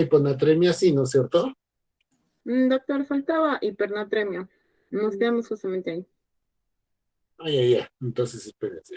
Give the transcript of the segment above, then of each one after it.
Hiponatremia, sí, ¿no es cierto? Doctor, faltaba hipernatremia. Nos quedamos justamente ahí. Ay, ay, ay. Entonces, espérense.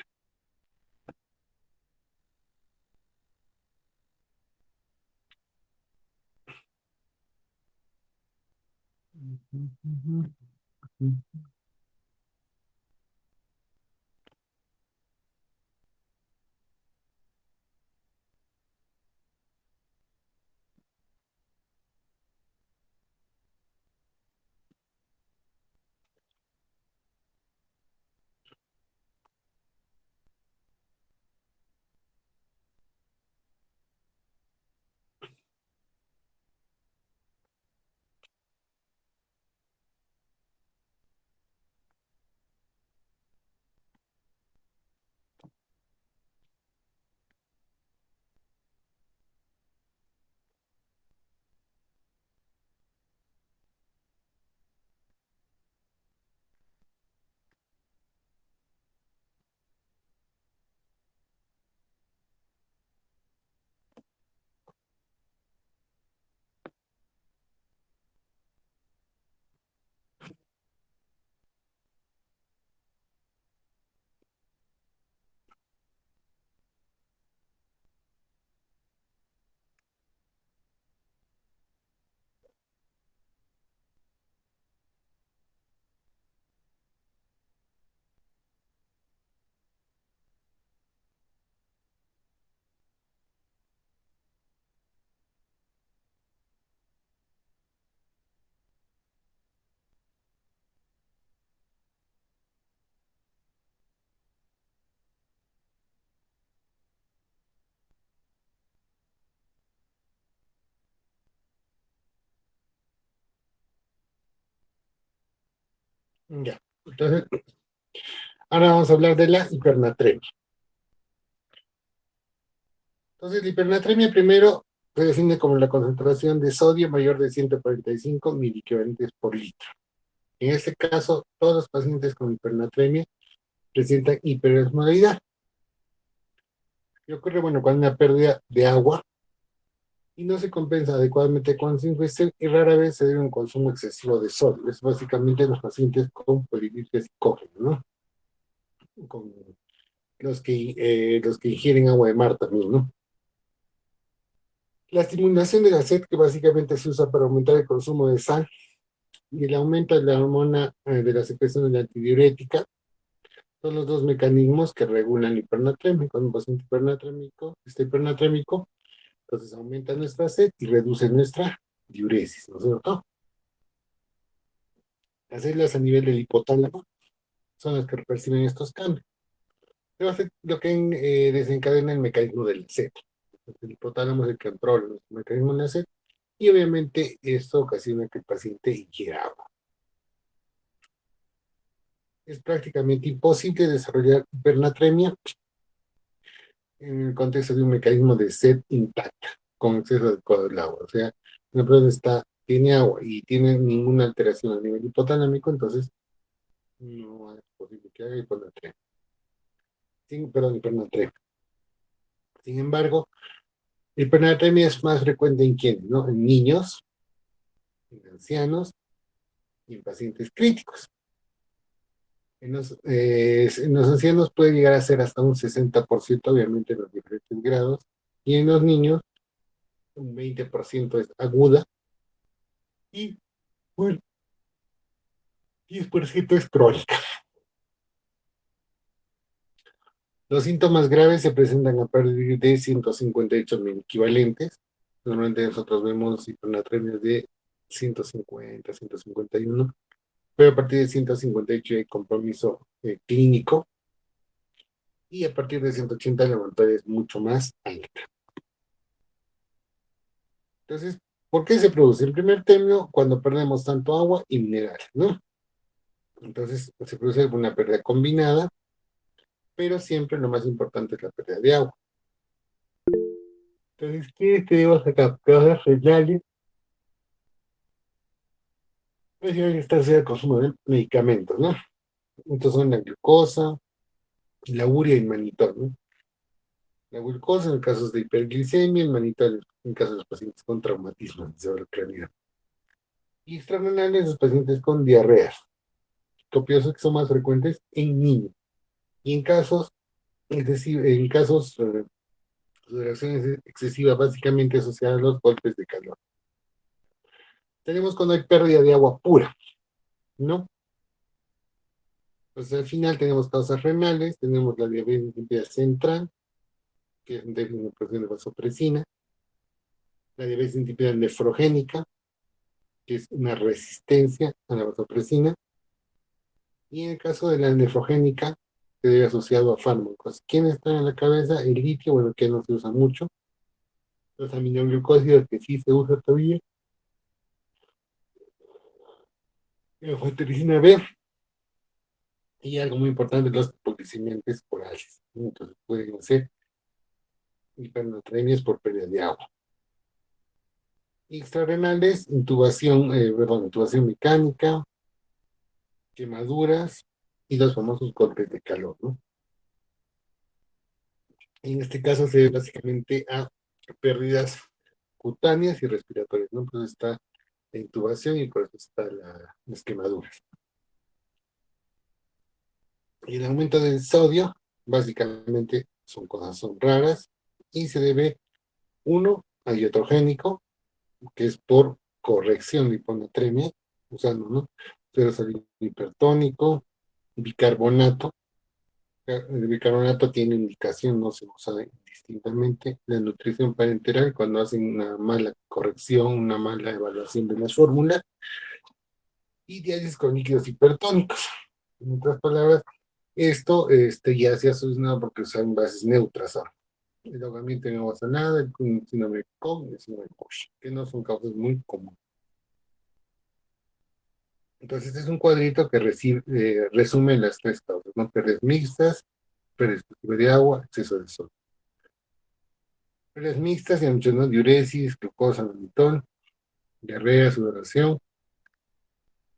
Ya. Entonces, ahora vamos a hablar de la hipernatremia. Entonces, la hipernatremia primero se define como la concentración de sodio mayor de 145 miliequivalentes por litro. En este caso, todos los pacientes con hipernatremia presentan hiperosmolalidad, que ocurre, bueno, con una pérdida de agua y no se compensa adecuadamente con su ingestión y rara vez se debe a un consumo excesivo de sodio. Es básicamente los pacientes con polidipsia psicógena, ¿no? Con los que ingieren agua de mar también, ¿no? La estimulación de la sed, que básicamente se usa para aumentar el consumo de sal, y el aumento de la hormona de la secreción de la antidiurética, son los dos mecanismos que regulan la hipernatremia. Cuando un paciente hipernatrémico está hipernatrémico, entonces aumenta nuestra sed y reduce nuestra diuresis, ¿no es cierto? Las células a nivel del hipotálamo son las que perciben estos cambios. Lo que desencadena el mecanismo del sed. El hipotálamo es el que controla el mecanismo del sed y obviamente esto ocasiona que el paciente ingiera agua. Es prácticamente imposible desarrollar hipernatremia en el contexto de un mecanismo de sed intacta, con exceso adecuado del agua. O sea, una persona tiene agua y tiene ninguna alteración a nivel hipotalámico, entonces no es posible que haga hiponatremia. Perdón, hipernatremia. Sin embargo, la hipernatremia es más frecuente en quienes, ¿no? En niños, en ancianos y en pacientes críticos. En los ancianos puede llegar a ser hasta un 60%, obviamente en los diferentes grados, y en los niños un 20% es aguda y un 10% es crónica. Los síntomas graves se presentan a partir de 158 mil equivalentes. Normalmente nosotros vemos hipernatremias de 150, 151, pero a partir de 158 hay compromiso clínico y a partir de 180 la mortalidad es mucho más alta. Entonces, ¿por qué se produce? El primer término, cuando perdemos tanto agua y minerales, ¿no? Entonces, se produce una pérdida combinada, pero siempre lo más importante es la pérdida de agua. Entonces, ¿qué tenemos acá? Causas renales, presión está asociada al consumo de medicamentos, ¿no? Entonces son la glucosa, la urea y el manitol, ¿no? La glucosa en casos de hiperglicemia, el mannitol en casos de los pacientes con traumatismo cerebrovascular. Y extrarenales los pacientes con diarreas copiosas que son más frecuentes en niños. Y en casos, es decir, en casos de sudoración excesiva, básicamente asociadas a los golpes de calor. Tenemos cuando hay pérdida de agua pura, ¿no? Pues al final tenemos causas renales, tenemos la diabetes insípida central, que es un déficit de producción de vasopresina, la diabetes insípida nefrogénica, que es una resistencia a la vasopresina, y en el caso de la nefrogénica, se debe asociado a fármacos. ¿Quiénes están en la cabeza? El litio, bueno, que no se usa mucho, los aminoglucósidos, que sí se usa todavía, la anfotericina B, y algo muy importante, los hipoglicemiantes orales. Entonces pueden ser hipernatremias por pérdida de agua. Extrarrenales, intubación mecánica, quemaduras y los famosos golpes de calor, ¿no? En este caso se debe básicamente a pérdidas cutáneas y respiratorias, ¿no? Pues está la intubación y por eso está las quemaduras. Y el aumento del sodio, básicamente son raras y se debe, uno, a iatrogénico, que es por corrección de hiponatremia, usando, ¿no? Suero hipertónico, bicarbonato. El bicarbonato tiene indicación, no se usa distintamente. La nutrición parenteral, cuando hacen una mala corrección, una mala evaluación de las fórmulas. Y diálisis con líquidos hipertónicos. En otras palabras, esto ya se ha solucionado porque usan bases neutras. El ahogamiento no pasa nada, el síndrome de Cobb, el síndrome de Cushing, que no son causas muy comunes. Entonces, este es un cuadrito que resume las tres causas, ¿no? Pérdidas mixtas, pérdida excesiva de agua, exceso de sol. Pérdidas mixtas, y muchos, ¿no? Diuresis, glucosa, mannitol, diarrea, sudoración,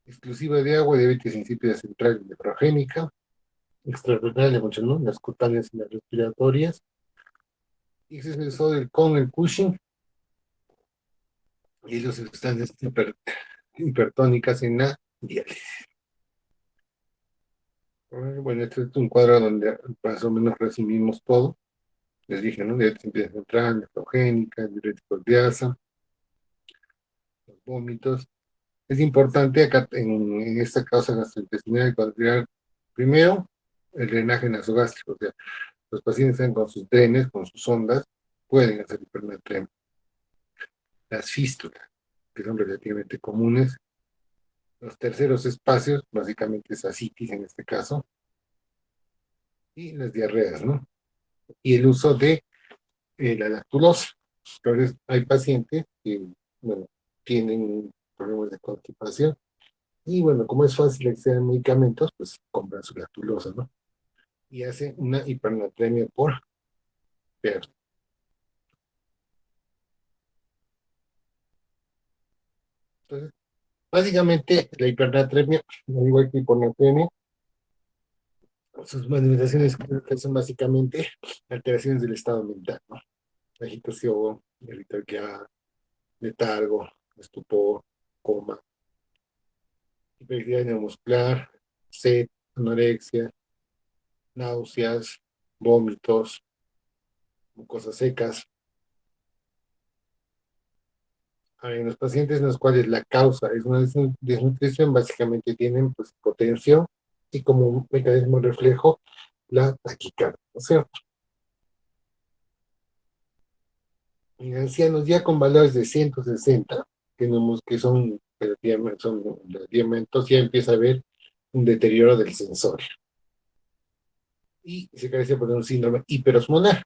exclusiva de agua, diabetes insípida central y nefrogénica, extrarrenal, muchos, ¿no? Las cutáneas y las respiratorias, y exceso de sodio con el Cushing, y las sustancias hipertónicas en la diálisis. Bueno, este es un cuadro donde más o menos resumimos todo. Les dije, ¿no? Diabetes central, nefrogénica, diuréticos de asa, los vómitos. Es importante acá en esta causa gastrointestinal considerar primero el drenaje nasogástrico. O sea, los pacientes están con sus drenes, con sus ondas, pueden hacer hipernatremia. Las fístulas, que son relativamente comunes. Los terceros espacios, básicamente es asitis en este caso, y las diarreas, ¿no? Y el uso de la lactulosa. Entonces, hay pacientes que, bueno, tienen problemas de constipación y, bueno, como es fácil acceder a medicamentos, pues compran su lactulosa, ¿no? Y hacen una hipernatremia por pérdida. Entonces, básicamente, la hipernatremia, al igual que hiponatremia, sus manifestaciones son básicamente alteraciones del estado mental, ¿no? Agitación, irritabilidad, letargo, estupor, coma, hiperactividad neuromuscular, sed, anorexia, náuseas, vómitos, mucosas secas. En los pacientes en los cuales la causa es una desnutrición, básicamente tienen pues hipotensión y como un mecanismo de reflejo la taquicardia, ¿no es cierto? En ancianos ya con valores de 160, tenemos que son relativamente, ya empieza a haber un deterioro del sensor y se caracteriza por un síndrome hiperosmolar,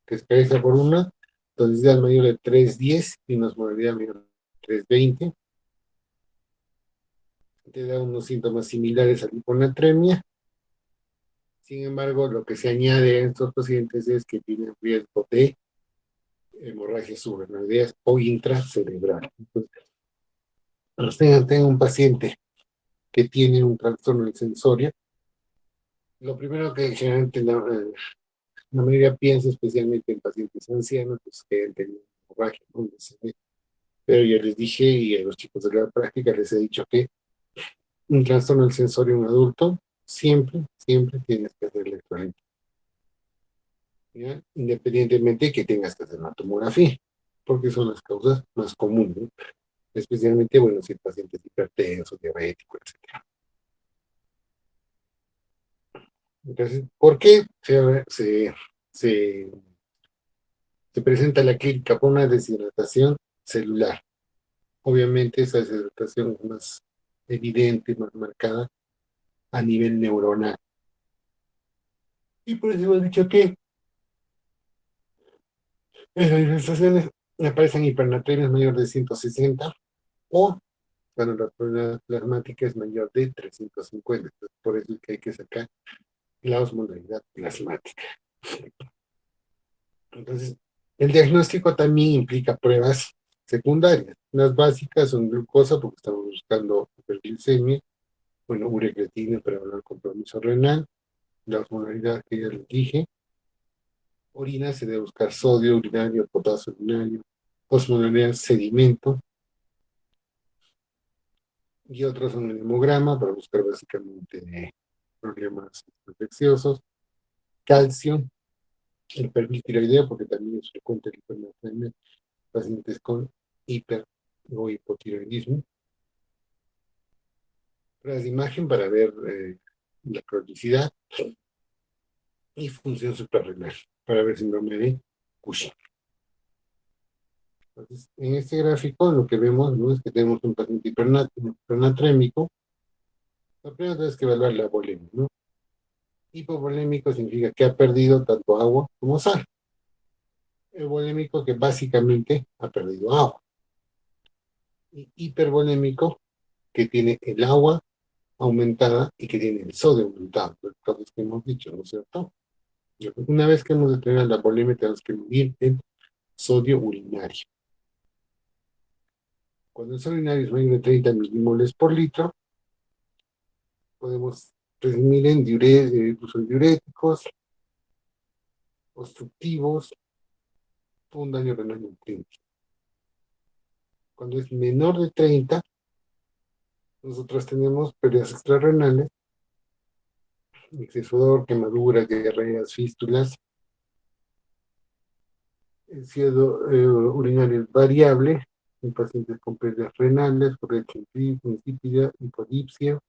que se caracteriza por una toxicidad mayor de 310 y una osmolaridad mayor de 320. Te da unos síntomas similares a la hiponatremia. Sin embargo, lo que se añade a estos pacientes es que tienen riesgo de hemorragias subaracnoideas o intracerebral. Entonces, tengo un paciente que tiene un trastorno del sensorio. Lo primero que generalmente La mayoría piensa especialmente en pacientes ancianos pues, que han tenido hemorragia, ¿no? Pero ya les dije y a los chicos de la práctica les he dicho que un trastorno del sensorio en un adulto siempre tienes que hacer electrolito, ¿ya? Independientemente de que tengas que hacer una tomografía, porque son las causas más comunes, ¿no? Especialmente, bueno, si el paciente es hipertenso, diabético, etc. Entonces, ¿por qué se, se presenta la clínica por una deshidratación celular? Obviamente esa deshidratación es más evidente, más marcada a nivel neuronal. Y por eso hemos dicho que esas manifestaciones aparecen hipernatremias mayor de 160 o cuando la probabilidad plasmática es mayor de 350. Entonces, por eso es que hay que sacar la osmolaridad plasmática. Entonces, el diagnóstico también implica pruebas secundarias. Las básicas son glucosa, porque estamos buscando hiperglicemia, bueno, urecreatina para hablar el compromiso renal, la osmolaridad que ya les dije. Orina se debe buscar sodio urinario, potasio urinario, osmolaridad sedimento, y otros son el hemograma para buscar básicamente problemas infecciosos, calcio, el perfil tiroideo, porque también es frecuente el hipernatremia en pacientes con hiper o hipotiroidismo, pruebas de imagen para ver la cronicidad y función suprarrenal para ver síndrome de Cushing. Entonces, en este gráfico lo que vemos, ¿no?, es que tenemos un paciente hipernatrémico. La primera es que evaluar la volemia, ¿no? Hipovolémico significa que ha perdido tanto agua como sal. El volémico que básicamente ha perdido agua. Y hipervolémico que tiene el agua aumentada y que tiene el sodio aumentado, los casos que hemos dicho, ¿no es cierto? Una vez que hemos determinado la volemia, tenemos que medir el sodio urinario. Cuando el sodio urinario es mayor de 30 milimoles por litro, podemos presumir en uso de diuréticos, obstructivos, un daño renal clínico. Cuando es menor de 30, nosotros tenemos pérdidas extrarrenales, exceso de sudor, quemaduras, diarreas, fístulas. El cielo urinario es variable en pacientes con pérdidas renales, corriente insípida, hipodipsia,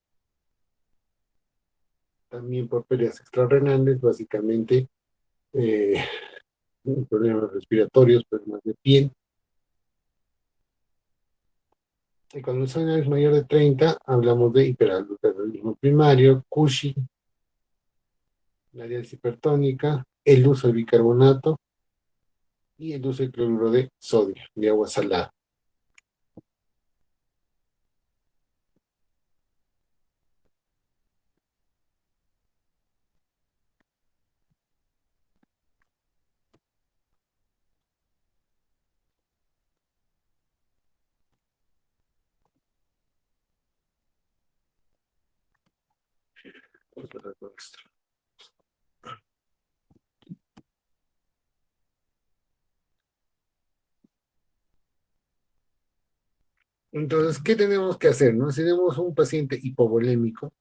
también por pérdidas extrarrenales, básicamente eh, problemas respiratorios, problemas de piel. Y cuando el sueño es mayor de 30, hablamos de hiperaldosteronismo primario, Cushing, la diálisis hipertónica, el uso de bicarbonato y el uso de cloruro de sodio, de agua salada. Entonces, ¿qué tenemos que hacer, no? Si tenemos un paciente hipovolémico,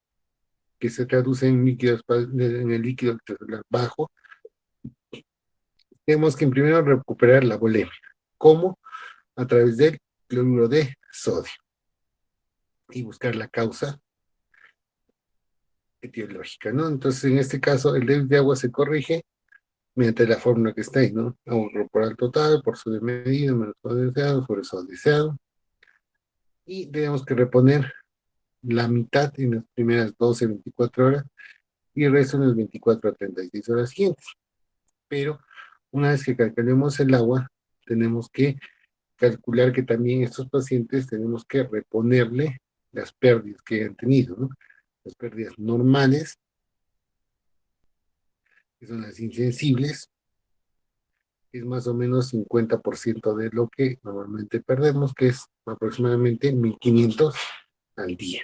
que se traduce en, en el líquido extracelular bajo, tenemos que primero recuperar la volemia. ¿Cómo? A través del cloruro de sodio y buscar la causa etiológica, ¿no? Entonces, en este caso, el déficit de agua se corrige mediante la fórmula que está ahí, ¿no? Agua corporal total por sodio medido menos sodio deseado sobre sodio deseado. Y tenemos que reponer la mitad en las primeras 12, 24 horas y el resto en las 24 a 36 horas siguientes. Pero una vez que calculemos el agua, tenemos que calcular que también estos pacientes tenemos que reponerle las pérdidas que han tenido, ¿no? Las pérdidas normales, que son las insensibles, que es más o menos 50% de lo que normalmente perdemos, que es aproximadamente 1500 al día.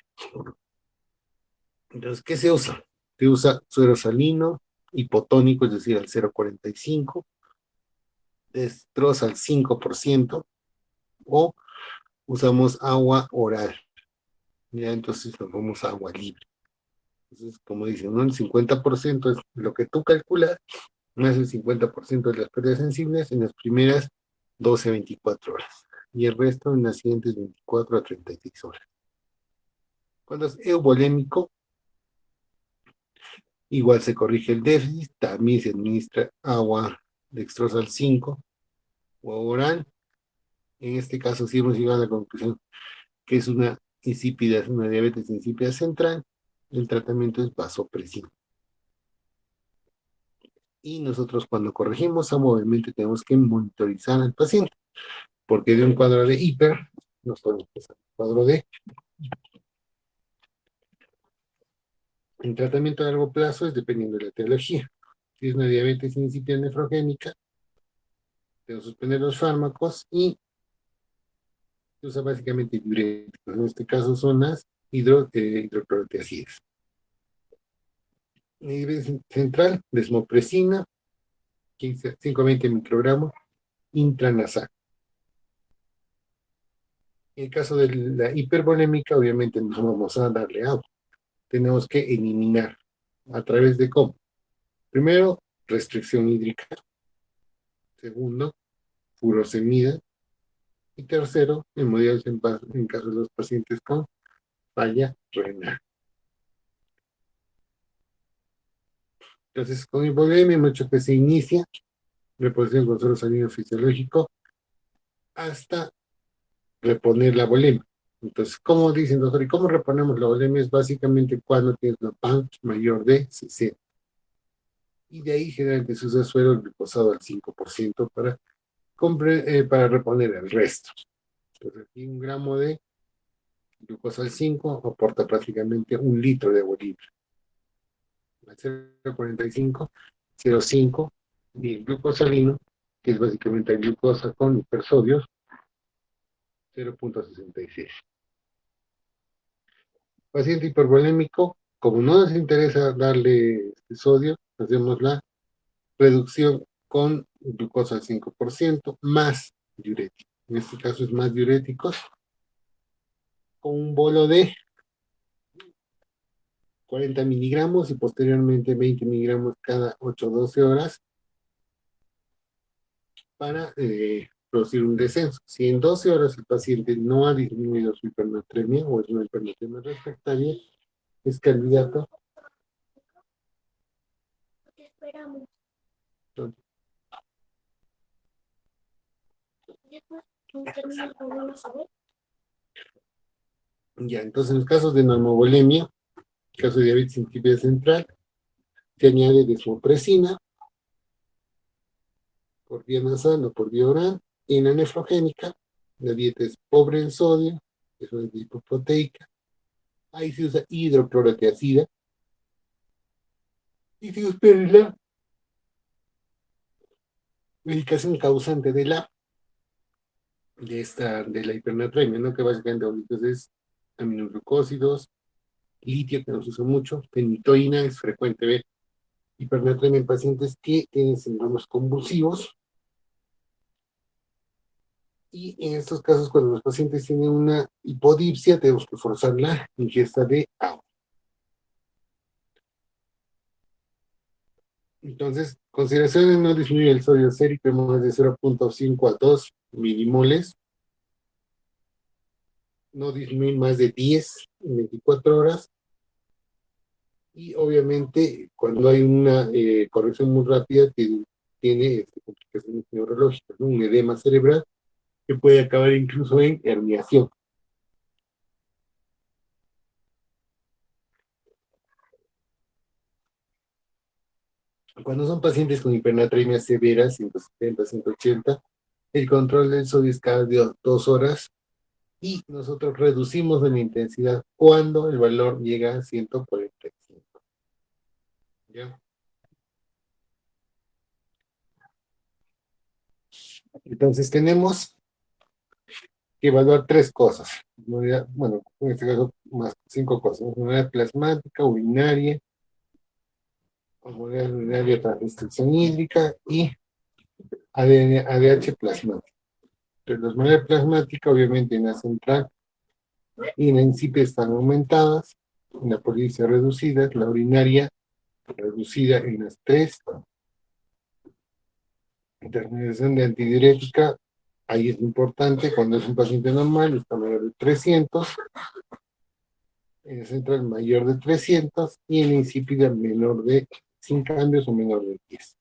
Entonces, ¿qué se usa? Se usa suero salino, hipotónico, es decir, al 0,45, destroza al 5%, o usamos agua oral, ya entonces tomamos agua libre. Entonces, como dicen, ¿no? El 50% es lo que tú calculas, más el 50% de las pérdidas sensibles en las primeras 12 a 24 horas, y el resto en las siguientes 24 a 36 horas. Cuando es eubolémico, igual se corrige el déficit, también se administra agua dextrosa 5 o oral. En este caso sí hemos llegado a la conclusión que es una insípida, una diabetes insípida central. El tratamiento es vasopresina. Y nosotros cuando corregimos, obviamente tenemos que monitorizar al paciente, porque de un cuadro de hiper nos podemos pasar a un cuadro de... El tratamiento a largo plazo es dependiendo de la etiología. Si es una diabetes insípida nefrogénica, tenemos que suspender los fármacos y se usa básicamente diuréticos. En este caso son las hidroclorotiazidas. Diabetes central, desmopresina, 5 a 20 microgramos intranasal. En el caso de la hipervolémica, obviamente no vamos a darle agua. Tenemos que eliminar. ¿A través de cómo? Primero, restricción hídrica. Segundo, furosemida. Y tercero, hemodiálisis en caso de los pacientes con falla renal. Entonces, con hipovolemia hemos hecho que se inicia reposición con suero sanguíneo fisiológico hasta reponer la volemia. Entonces, ¿cómo dicen, doctor? ¿Y cómo reponemos la volemia? Es básicamente cuando tienes una PAN mayor de 60. Y de ahí generalmente se usa suero glucosado al 5% para reponer el resto. Entonces, aquí 1 gramo de glucosa al 5 aporta prácticamente 1 litro de agua libre. Al 0,45, 0,5 y el glucosalino, que es básicamente la glucosa con hipersodios, 0,66. Paciente hipervolémico, como no nos interesa darle sodio, hacemos la reducción con glucosa al 5% más diurético. En este caso es más diuréticos, con un bolo de 40 miligramos y posteriormente 20 miligramos cada 8 o 12 horas para producir un descenso. Si en 12 horas el paciente no ha disminuido su hipernatremia o es una hipernatremia refractaria, es candidato. Ya, entonces en los casos de normovolemia, caso de diabetes insípida central, se añade desmopresina por vía nasal o por vía oral. Y en la nefrogénica, la dieta es pobre en sodio, es una dieta hipoproteica. Ahí se usa hidroclorotiazida. Y se usa la medicación causante de la hipernatremia, ¿no? Que básicamente es aminoglucósidos, litio, que nos usa mucho, fenitoína, es frecuente ver hipernatremia en pacientes que tienen síndromes convulsivos. Y en estos casos, cuando los pacientes tienen una hipodipsia, tenemos que forzar la ingesta de agua. Entonces, consideraciones: no disminuir el sodio sérico más de 0,5 a 2 milimoles, no disminuir más de 10 en 24 horas, y obviamente cuando hay una corrección muy rápida tiene complicaciones neurológicas, ¿no? Un edema cerebral que puede acabar incluso en herniación. Cuando son pacientes con hipernatremia severa, 170, 180, el control del sodio es cada 2 horas y nosotros reducimos la intensidad cuando el valor llega a 145. ¿Ya? Entonces tenemos que evaluar 3 cosas. Bueno, en este caso más 5 cosas: osmolaridad plasmática, urinaria, hormonal urinaria tras restricción hídrica y ADH plasmático. Pero la hormonal plasmática, obviamente, en la central y en la incipia están aumentadas, en la política reducida, la urinaria reducida en las tres, determinación de antidiurética, ahí es importante, cuando es un paciente normal, está mayor de 300, en la central mayor de 300 y en la insípida menor de, sin cambios o menor de 10.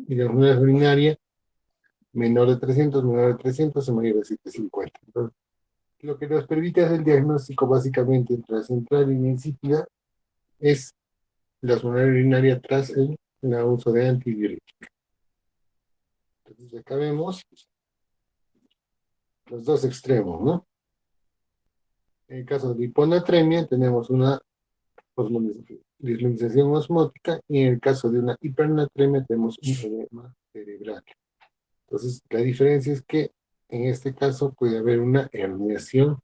Y la hormona urinaria menor de 300, menor de 300 o mayor de 750. Entonces, lo que nos permite hacer el diagnóstico básicamente entre la central y la insípida es la hormona urinaria tras el uso de antidiuréticos. Entonces acá vemos los dos extremos, ¿no? En el caso de hiponatremia tenemos una disminución osmótica y en el caso de una hipernatremia tenemos un edema cerebral. Entonces la diferencia es que en este caso puede haber una herniación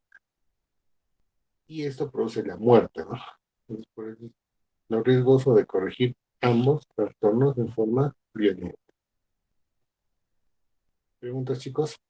y esto produce la muerte, ¿no? Entonces por eso es lo riesgoso de corregir ambos trastornos en forma violenta. ¿Preguntas, chicos?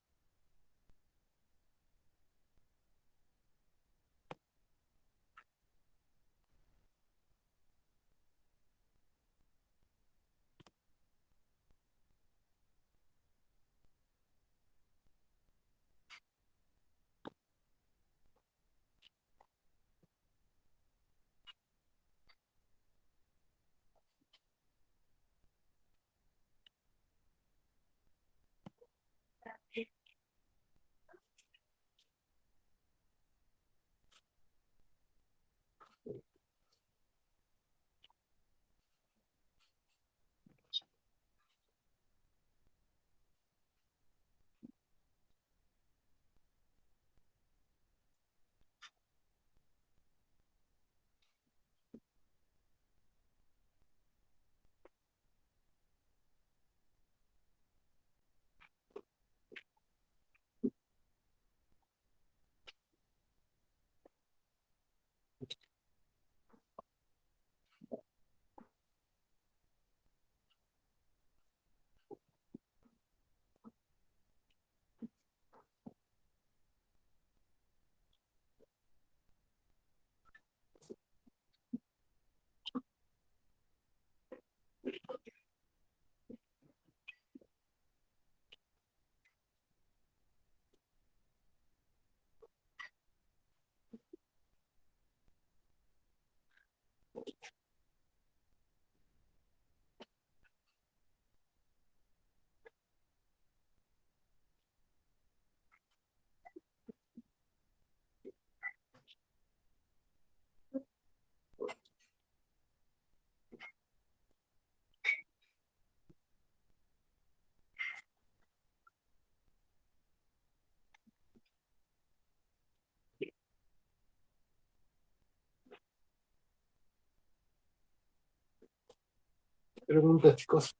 Preguntas, chicos.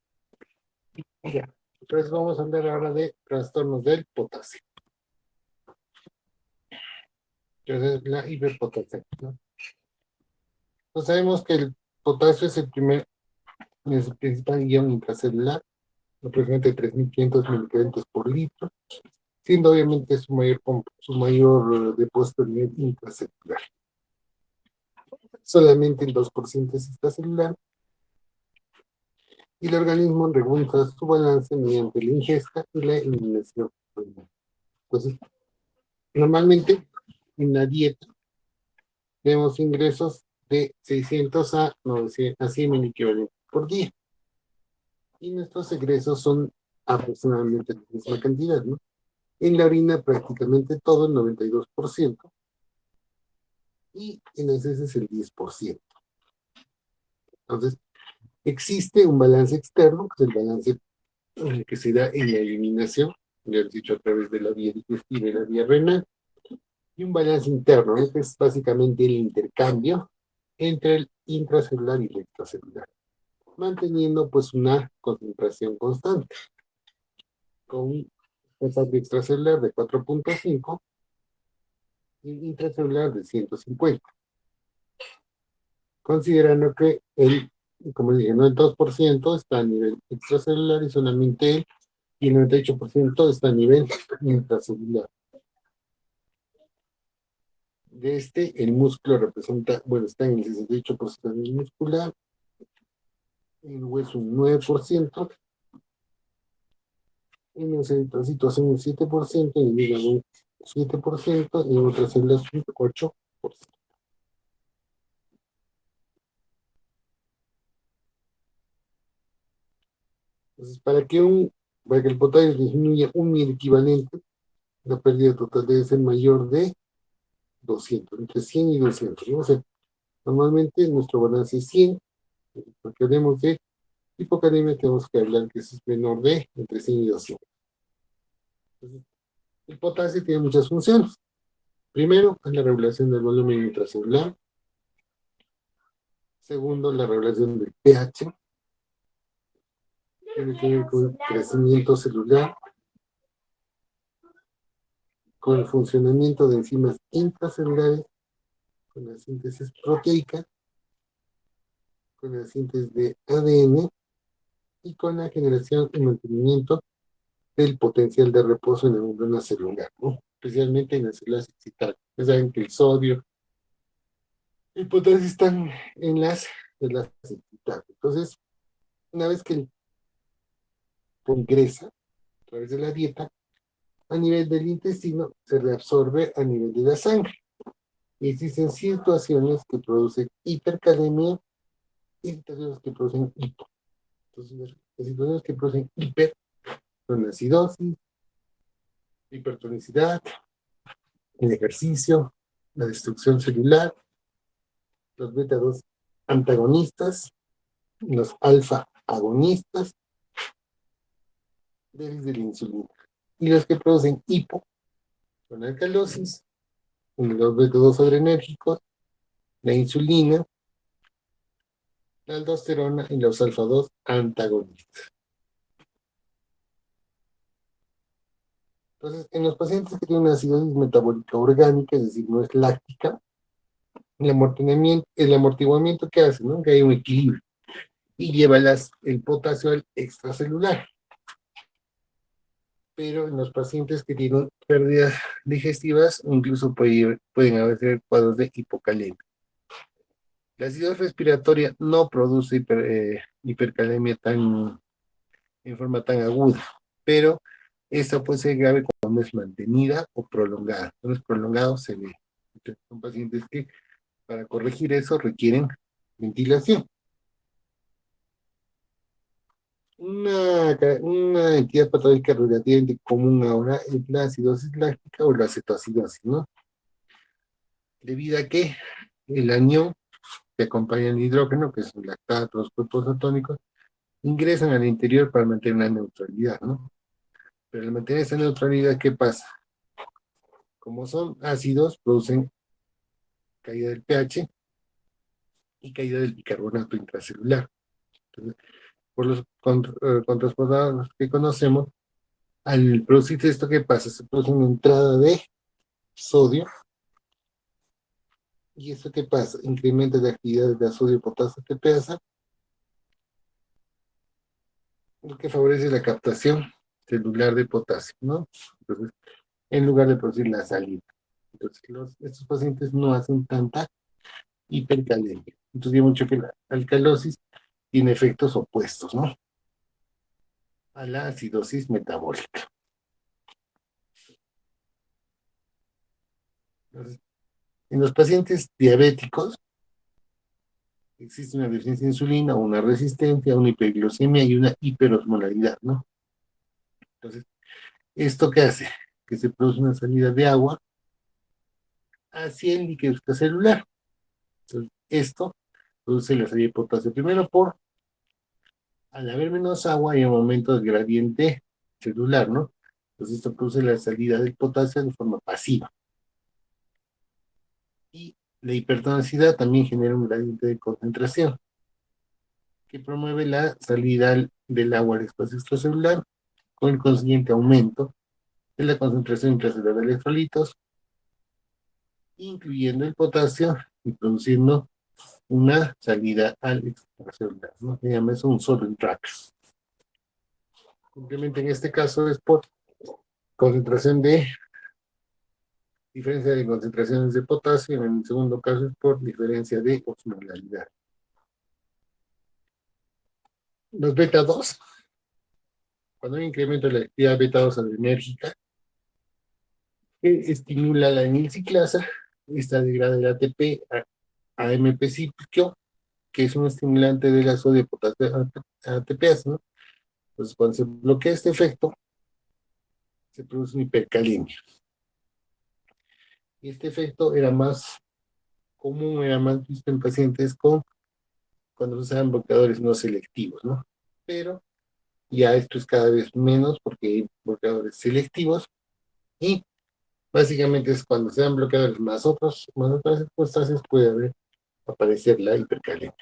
Ya. Entonces vamos a hablar ahora de trastornos del potasio. Entonces la hiperpotasia, ¿no? Pues sabemos que el potasio es el principal ion intracelular, aproximadamente 3.500 miligramos por litro, siendo obviamente su mayor depósito a nivel intracelular. Solamente el 2% es extracelular y el organismo regula su balance mediante la ingesta y la eliminación. Entonces, normalmente en la dieta tenemos ingresos de 600 a 900, a 100 mil equivalentes por día. Y nuestros egresos son aproximadamente la misma cantidad, ¿no? En la orina prácticamente todo, el 92%, y en las heces el 10%. Entonces, existe un balance externo, que es el balance que se da en la eliminación, ya he dicho, a través de la vía digestiva y la vía renal, y un balance interno, ¿no? Que es básicamente el intercambio entre el intracelular y el extracelular, manteniendo pues una concentración constante, con un total extracelular de 4.5 y intracelular de 150. considerando que como dije, no el 2% está a nivel extracelular y solamente el 98% está a nivel intracelular. De el músculo representa, bueno, está en el 68% del muscular, el hueso un 9%, en los eritrocitos un 7%, en el hígado un 7%, y en otras células un 8%. Entonces, para que el potasio disminuya un equivalente, la pérdida total debe ser mayor de 200, entre 100 y 200, ¿no? O sea, normalmente nuestro balance es 100, porque hablemos de hipocalemia, tenemos que hablar que es menor de entre 100 y 200. Entonces, el potasio tiene muchas funciones. Primero, es la regulación del volumen intracelular. Segundo, la regulación del pH. Tiene que ver con el crecimiento celular, con el funcionamiento de enzimas intracelulares, con la síntesis proteica, con la síntesis de ADN y con la generación y mantenimiento del potencial de reposo en la membrana celular, ¿no? Especialmente en las células excitadas. Ya saben que el sodio y el potasio están en las células excitadas. Entonces, una vez que el ingresa a través de la dieta, a nivel del intestino se reabsorbe a nivel de la sangre. Y existen situaciones que producen hipercalemia y situaciones que producen hipo. Entonces, las situaciones que producen hiper son la acidosis, hipertonicidad, el ejercicio, la destrucción celular, los beta 2 antagonistas, los alfa agonistas, déficit de la insulina. Y los que producen hipo son la alcalosis, los beta 2 adrenérgicos, la insulina, la aldosterona y los alfa 2 antagonistas. Entonces, en los pacientes que tienen una acidosis metabólica orgánica, es decir, no es láctica, el amortiguamiento que hace, ¿no? Que hay un equilibrio y lleva el potasio al extracelular. Pero en los pacientes que tienen pérdidas digestivas, incluso pueden haber cuadros de hipocalemia. La acidosis respiratoria no produce hipercalemia en forma tan aguda, pero esta puede ser grave cuando es mantenida o prolongada. Cuando es prolongado se ve. Entonces, son pacientes que para corregir eso requieren ventilación. Una entidad patológica relativamente común ahora es la acidosis láctica o la cetoacidosis, ¿no? Debido a que el anión que acompaña el hidrógeno, que es el lactato, los cuerpos cetónicos, ingresan al interior para mantener la neutralidad, ¿no? Pero al mantener esa neutralidad, ¿qué pasa? Como son ácidos, producen caída del pH y caída del bicarbonato intracelular. Entonces, por los contrasporados que conocemos, al producirse esto, ¿qué pasa? Se produce una entrada de sodio. ¿Y esto qué pasa? Incrementa la actividad de sodio, potasio, TPasa, lo que favorece la captación celular de potasio, ¿no? Entonces, en lugar de producir la salida. Entonces, estos pacientes no hacen tanta hipercalemia. Entonces, hay mucho que la alcalosis tiene efectos opuestos, ¿no? A la acidosis metabólica. Entonces, en los pacientes diabéticos existe una deficiencia de insulina, una resistencia, una hiperglucemia y una hiperosmolaridad, ¿no? Entonces, ¿esto qué hace? Que se produce una salida de agua hacia el líquido extracelular. Entonces, esto produce la salida de potasio. Primero al haber menos agua hay un aumento del gradiente celular, ¿no? Entonces esto produce la salida del potasio de forma pasiva. Y la hipertonicidad también genera un gradiente de concentración que promueve la salida del agua al espacio extracelular con el consiguiente aumento de la concentración intracelular de electrolitos, incluyendo el potasio y produciendo una salida al extracelular, ¿no? Se llama eso un solvent track. Simplemente en este caso es por concentración de diferencia de concentraciones de potasio, en el segundo caso es por diferencia de osmolaridad. Los beta 2, cuando hay incremento de la actividad beta 2 adrenérgica, que estimula la anilciclasa, esta degrada el ATP a AMP cíclico, que es un estimulante de la sodio potasio ATPase, ¿no? Entonces, cuando se bloquea este efecto, se produce una hipercalemia. Y este efecto era más común, era más visto en pacientes cuando se usaban bloqueadores no selectivos, ¿no? Pero ya esto es cada vez menos porque hay bloqueadores selectivos y básicamente es cuando se dan bloqueadores más otras circunstancias puede aparecer la hipercalemia.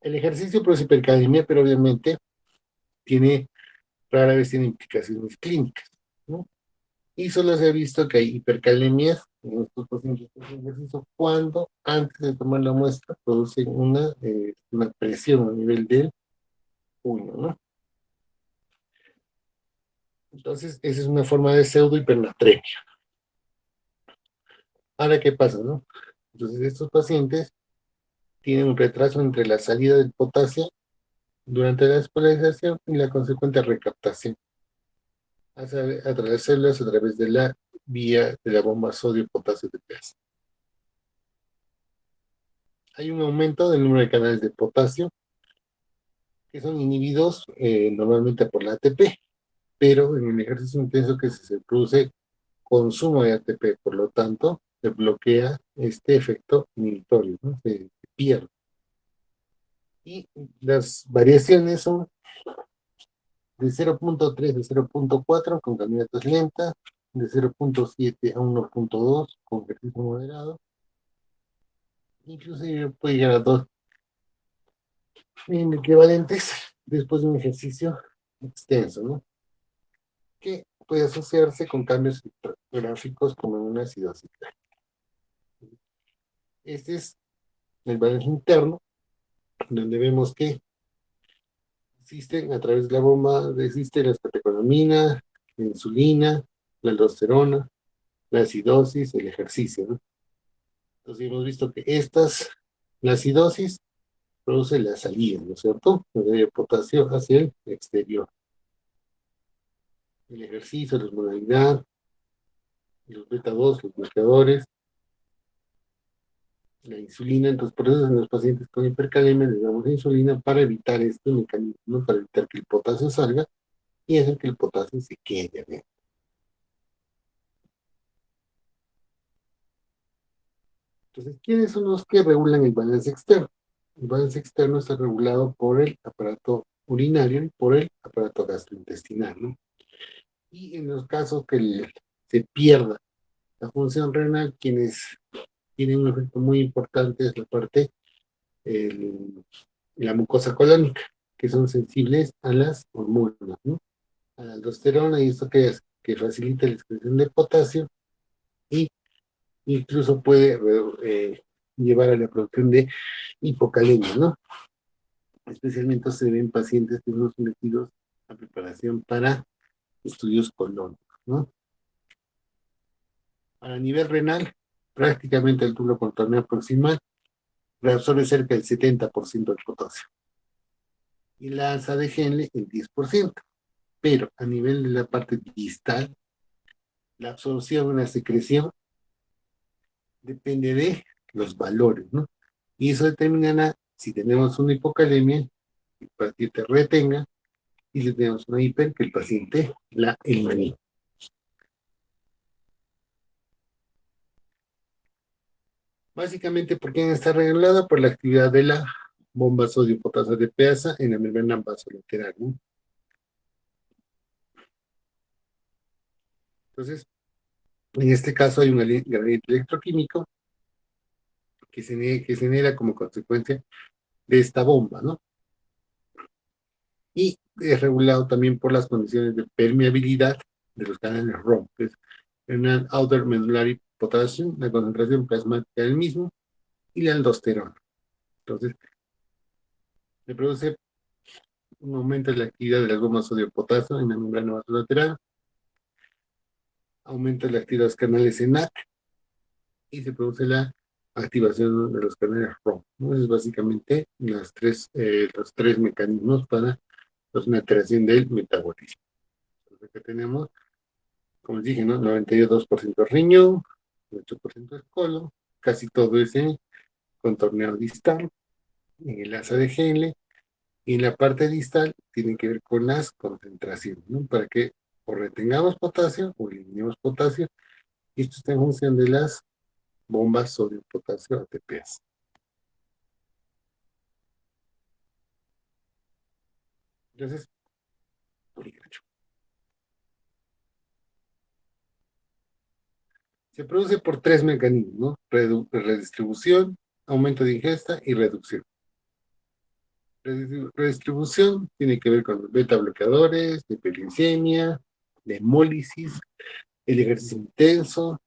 El ejercicio produce hipercalemia, pero obviamente rara vez tiene implicaciones clínicas, ¿no? Y solo se ha visto que hay hipercalemias en estos pacientes de ejercicio cuando antes de tomar la muestra producen una presión a nivel del puño, ¿no? Entonces, esa es una forma de pseudohipernatremia. Ahora, ¿qué pasa, no? Entonces, estos pacientes tienen un retraso entre la salida del potasio durante la despolarización y la consecuente recaptación a través de las células a través de la vía de la bomba sodio-potasio de ATPase. Hay un aumento del número de canales de potasio que son inhibidos normalmente por la ATP, pero en el ejercicio intenso que se produce consumo de ATP, por lo tanto, se bloquea este efecto inhibitorio, ¿no? Se pierde. Y las variaciones son de 0.3 a 0.4 con caminatas lentas, de 0.7 a 1.2 con ejercicio moderado, inclusive puede llegar a 2 equivalentes después de un ejercicio extenso, ¿no? Que puede asociarse con cambios gráficos como en una acidosis. Este es el balance interno, donde vemos que existen a través de la bomba, existe la catecolamina, la insulina, la aldosterona, la acidosis, el ejercicio, ¿no? Entonces hemos visto que la acidosis produce la salida, ¿no es cierto? De potasio hacia el exterior. El ejercicio, la osmolaridad, los beta 2, los bloqueadores, la insulina. Entonces, por eso en los pacientes con hipercalemia les damos insulina para evitar este mecanismo, ¿no? Para evitar que el potasio salga y hacer que el potasio se quede adentro. Entonces, ¿quiénes son los que regulan el balance externo? El balance externo está regulado por el aparato urinario y por el aparato gastrointestinal, ¿no? Y en los casos que se pierda la función renal, quienes tienen un efecto muy importante es la parte, la mucosa colónica, que son sensibles a las hormonas, ¿no? A la aldosterona, y esto que facilita la excreción de potasio y incluso puede llevar a la producción de hipocalemia, ¿no? Especialmente se ven pacientes que son sometidos a preparación para estudios colónicos, ¿no? A nivel renal, prácticamente el tubo contorneo proximal reabsorbe cerca del 70% del potasio. Y la alza de Henle el 10%. Pero a nivel de la parte distal, la absorción o la secreción depende de los valores, ¿no? Y eso determinará si tenemos una hipocalemia, que el paciente retenga, y si tenemos una hiper, que el paciente la elimine. Básicamente, ¿por qué está regulada? Por la actividad de la bomba sodio-potasio de ATPase en la membrana vasolateral, ¿no? Entonces, en este caso hay un gradiente electroquímico que se genera como consecuencia de esta bomba, ¿no? Y es regulado también por las condiciones de permeabilidad de los canales ROM, que es Renal Outer Medullary Potassium, la concentración plasmática del mismo, y la aldosterona. Entonces, se produce un aumento de la actividad de las gomas sodio-potasio en la membrana vasolateral, aumenta la actividad de los canales ENaC y se produce la activación de los canales ROM. ¿No? Es básicamente los tres mecanismos para una alteración del metabolismo. Entonces, que tenemos, como les dije, ¿no? 92% riñón, 8% es colon, casi todo es en contorneo distal, en el asa de Henle, y en la parte distal tiene que ver con las concentraciones, ¿no? Para que o retengamos potasio o eliminemos potasio, y esto está en función de las bombas sodio-potasio ATPase. Entonces, se produce por tres mecanismos, ¿no? Redistribución, aumento de ingesta y reducción. Redistribución tiene que ver con los beta bloqueadores, de hiperglicemia, de hemólisis, el ejercicio intenso,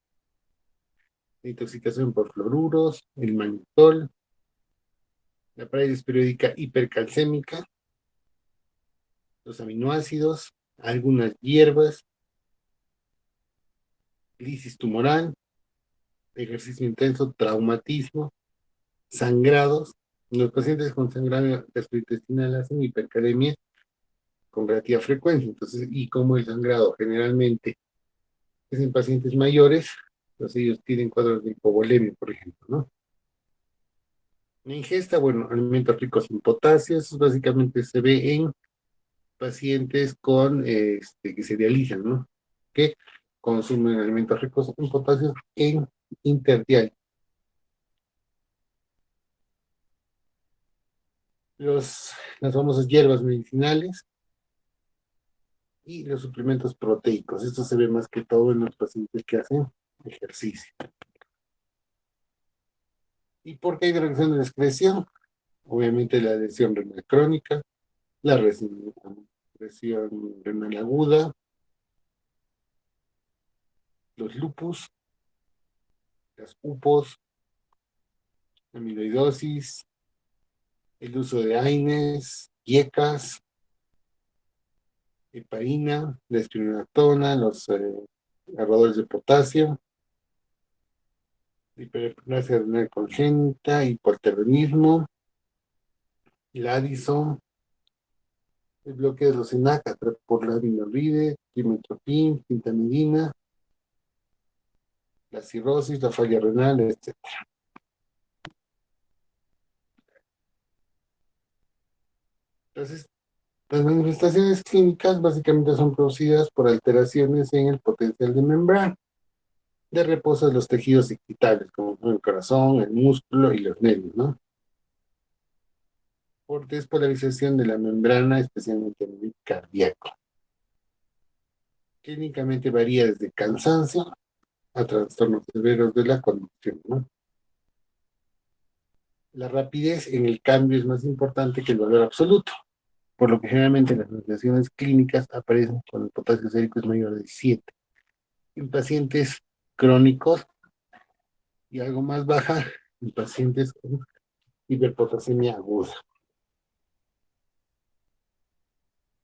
la intoxicación por fluoruros, el mannitol, la parálisis periódica hipercalcémica, los aminoácidos, algunas hierbas, lisis tumoral, ejercicio intenso, traumatismo, sangrados. Los pacientes con sangrado gastrointestinal hacen hipercalemia con relativa frecuencia. Entonces, y como el sangrado generalmente es en pacientes mayores, pues ellos tienen cuadros de hipovolemia, por ejemplo, ¿no? La ingesta, bueno, alimentos ricos en potasio, eso básicamente se ve en pacientes que se dializan, ¿no? Que consumen alimentos ricos en potasio en interdial. Las famosas hierbas medicinales y los suplementos proteicos. Esto se ve más que todo en los pacientes que hacen ejercicio. ¿Y por qué hay reacción de la excreción? Obviamente la lesión renal crónica, la lesión renal aguda, los lupus, las UPOs, la amiloidosis, el uso de AINES, IECAS, heparina, la espironolactona, los agarradores de potasio, hiperplasia renal congénita, hipoalteronismo, el Addison, el bloqueo de los ENaC por la vinolide, trimethoprim, quintamidina, la cirrosis, la falla renal, etc. Entonces, las manifestaciones clínicas básicamente son producidas por alteraciones en el potencial de membrana de reposo de los tejidos excitables, como el corazón, el músculo y los nervios, ¿no? Por despolarización de la membrana, especialmente a nivel cardíaco. Clínicamente varía desde cansancio a trastornos severos de la conducción, ¿no? La rapidez en el cambio es más importante que el valor absoluto, por lo que generalmente las manifestaciones clínicas aparecen cuando el potasio sérico es mayor de 7. En pacientes crónicos y algo más baja en pacientes con hiperpotasemia aguda.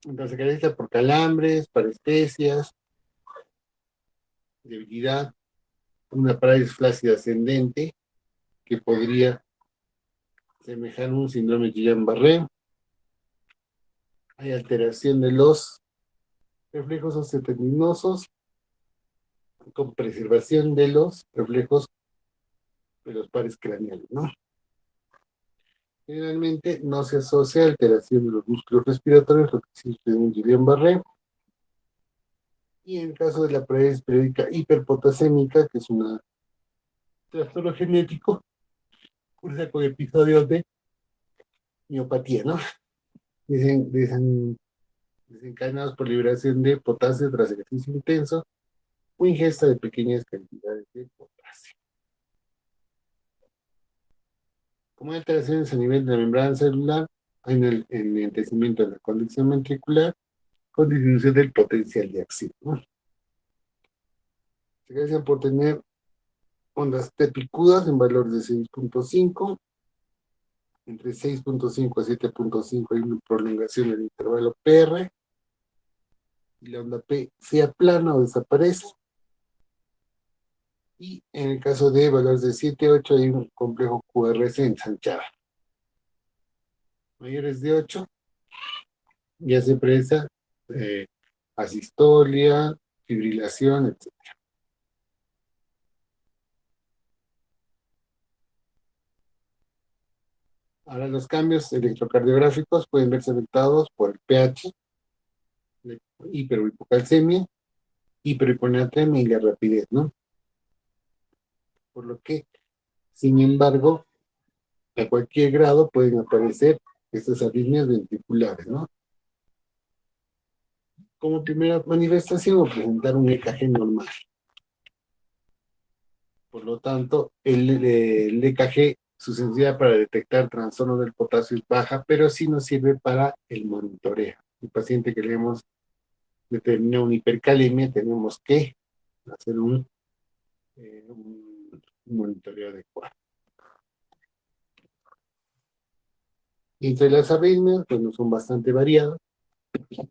Entonces se caracteriza por calambres, parestesias, debilidad, una parálisis flácida ascendente que podría semejar un síndrome de Guillain-Barré. Hay alteración de los reflejos osteotendinosos con preservación de los reflejos de los pares craneales, ¿no? Generalmente no se asocia a alteración de los músculos respiratorios, lo que existe en un Guillain-Barré. Y en el caso de la parálisis periódica hiperpotasémica, que es un trastorno genético, cursa con episodios de miopatía, ¿no? Desencadenados por liberación de potasio tras ejercicio intenso o ingesta de pequeñas cantidades de potasio. Como hay alteraciones a nivel de la membrana celular, hay en el enlentecimiento de la conducción ventricular con disminución del potencial de acción, ¿no? Se caracterizan por tener Ondas T picudas en valor de 6.5. Entre 6.5 a 7.5 hay una prolongación del intervalo PR. Y la onda P se aplana o desaparece. Y en el caso de valores de 7 a 8 hay un complejo QRS ensanchado. Mayores de 8 ya se presa asistolia, fibrilación, etc. Ahora los cambios electrocardiográficos pueden verse afectados por el pH, la hiperhipocalcemia, hiperhiponatremia y la rapidez, ¿no? Por lo que, sin embargo, a cualquier grado pueden aparecer estas arritmias ventriculares, ¿no? Como primera manifestación o presentar un EKG normal. Por lo tanto, el EKG, su sensibilidad para detectar trastorno del potasio es baja, pero sí nos sirve para el monitoreo. El paciente que le hemos determinado una hipercalemia, tenemos que hacer un monitoreo adecuado. Y entre las arritmias, pues no son bastante variadas.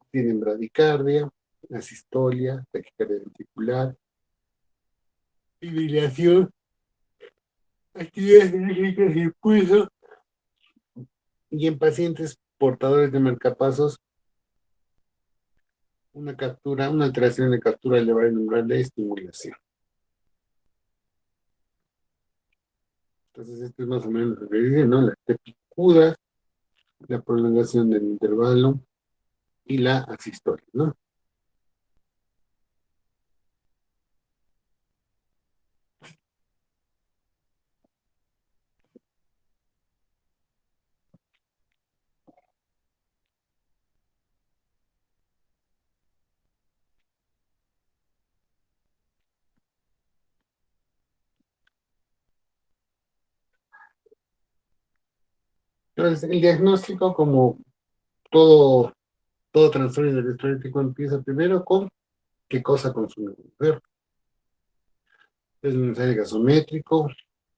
Tienen bradicardia, asistolia, taquicardia ventricular, fibrilación, actividades eléctricas y pulso. Y en pacientes portadores de marcapasos, una alteración de captura elevada en umbral de estimulación. Entonces, esto es más o menos lo que dice, ¿no? La tepicuda, la prolongación del intervalo y la asistolia, ¿no? Entonces, el diagnóstico, como todo trastorno electrolítico, empieza primero con qué cosa consume el enfermo. Es un ensayo gasométrico,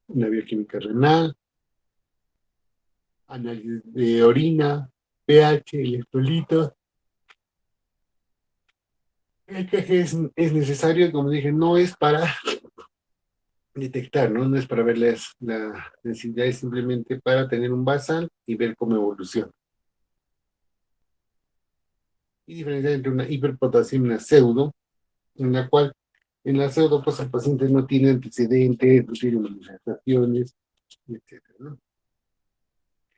una bioquímica renal, análisis de orina, pH, electrolitos. El que es necesario, como dije, no es para detectar, ¿no? No es para ver la densidad, es simplemente para tener un basal y ver cómo evoluciona. Y diferenciar entre una hiperpotasemia y una pseudo, en la cual en la pseudo, pues el paciente no tiene antecedentes, no tiene manifestaciones, etcétera, ¿no?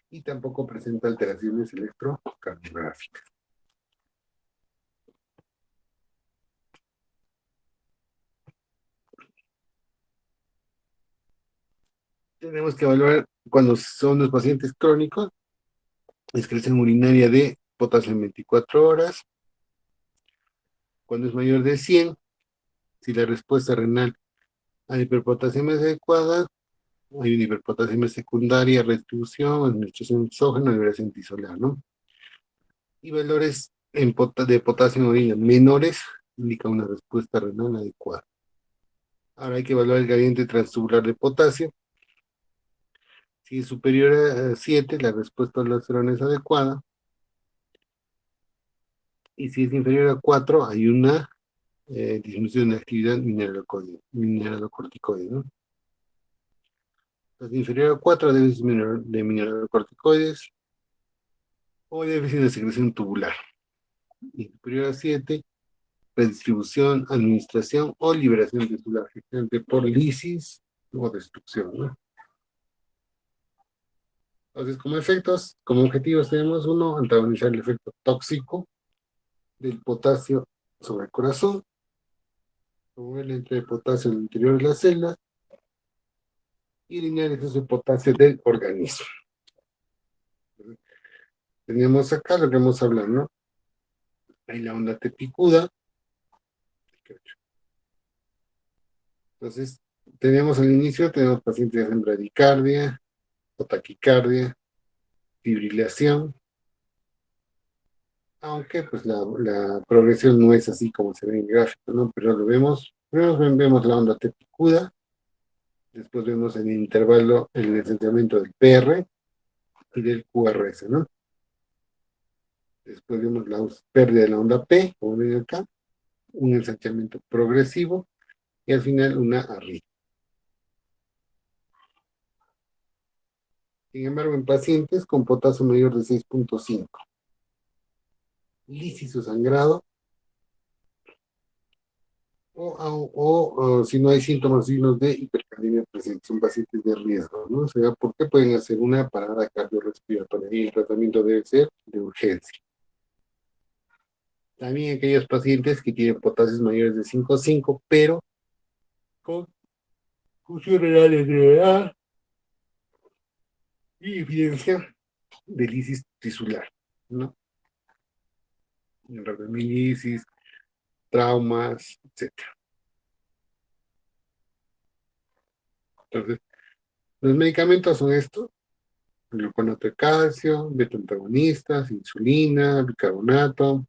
Y tampoco presenta alteraciones electrocardiográficas. Tenemos que evaluar cuando son los pacientes crónicos, excreción urinaria de potasio en 24 horas. Cuando es mayor de 100, si la respuesta renal a hiperpotasemia es adecuada, hay una hiperpotasemia secundaria, redistribución, administración exógena, liberación tisolar, ¿no? Y valores de potasio en orina menores indica una respuesta renal adecuada. Ahora hay que evaluar el gradiente transtubular de potasio. Si es superior a 7, la respuesta aldosterona es adecuada. Y si es inferior a 4, hay una disminución de actividad mineralocorticoide, ¿no? Entonces, inferior a 4, déficit de mineralocorticoides o déficit de secreción tubular. Y superior a 7, redistribución, administración o liberación tisular, generalmente por lisis o destrucción, ¿no? Entonces, como efectos, como objetivos tenemos uno, antagonizar el efecto tóxico del potasio sobre el corazón, promover la entrada de potasio en el interior de las células y eliminar el exceso de potasio del organismo. Tenemos acá lo que hemos hablado, ¿no? Hay la onda tepicuda. Entonces, tenemos al inicio, tenemos pacientes en bradicardia, o taquicardia, fibrilación, aunque pues la progresión no es así como se ve en el gráfico, ¿no? Pero lo vemos, primero vemos la onda tepicuda, Después vemos en el intervalo el ensanchamiento del PR y del QRS, ¿no? Después vemos la pérdida de la onda P, como ven acá, un ensanchamiento progresivo y al final una arriba. Sin embargo, en pacientes con potasio mayor de 6.5, lisis o sangrado, o si no hay síntomas signos de hipercalemia presentes, son pacientes de riesgo, ¿no? O sea, ¿por qué pueden hacer una parada cardiorrespiratoria? Y el tratamiento debe ser de urgencia. También aquellos pacientes que tienen potasios mayores de 5.5, pero con función renal elevada y evidencia de lisis tisular, ¿no? Rhabdomyolysis, traumas, etc. Entonces, los medicamentos son estos: gluconato de calcio, beta-antagonistas, insulina, bicarbonato.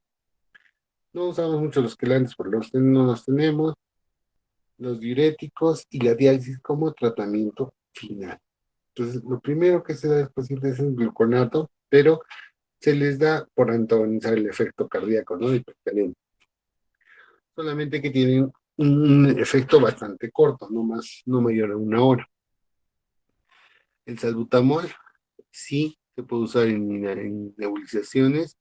No usamos mucho los quelantes porque no los tenemos, los diuréticos y la diálisis como tratamiento final. Entonces, lo primero que se da a los pacientes es el gluconato, pero se les da por antagonizar el efecto cardíaco, ¿no? Hipercalemia. Solamente que tienen un efecto bastante corto, no mayor a 1 hora. El salbutamol sí se puede usar en nebulizaciones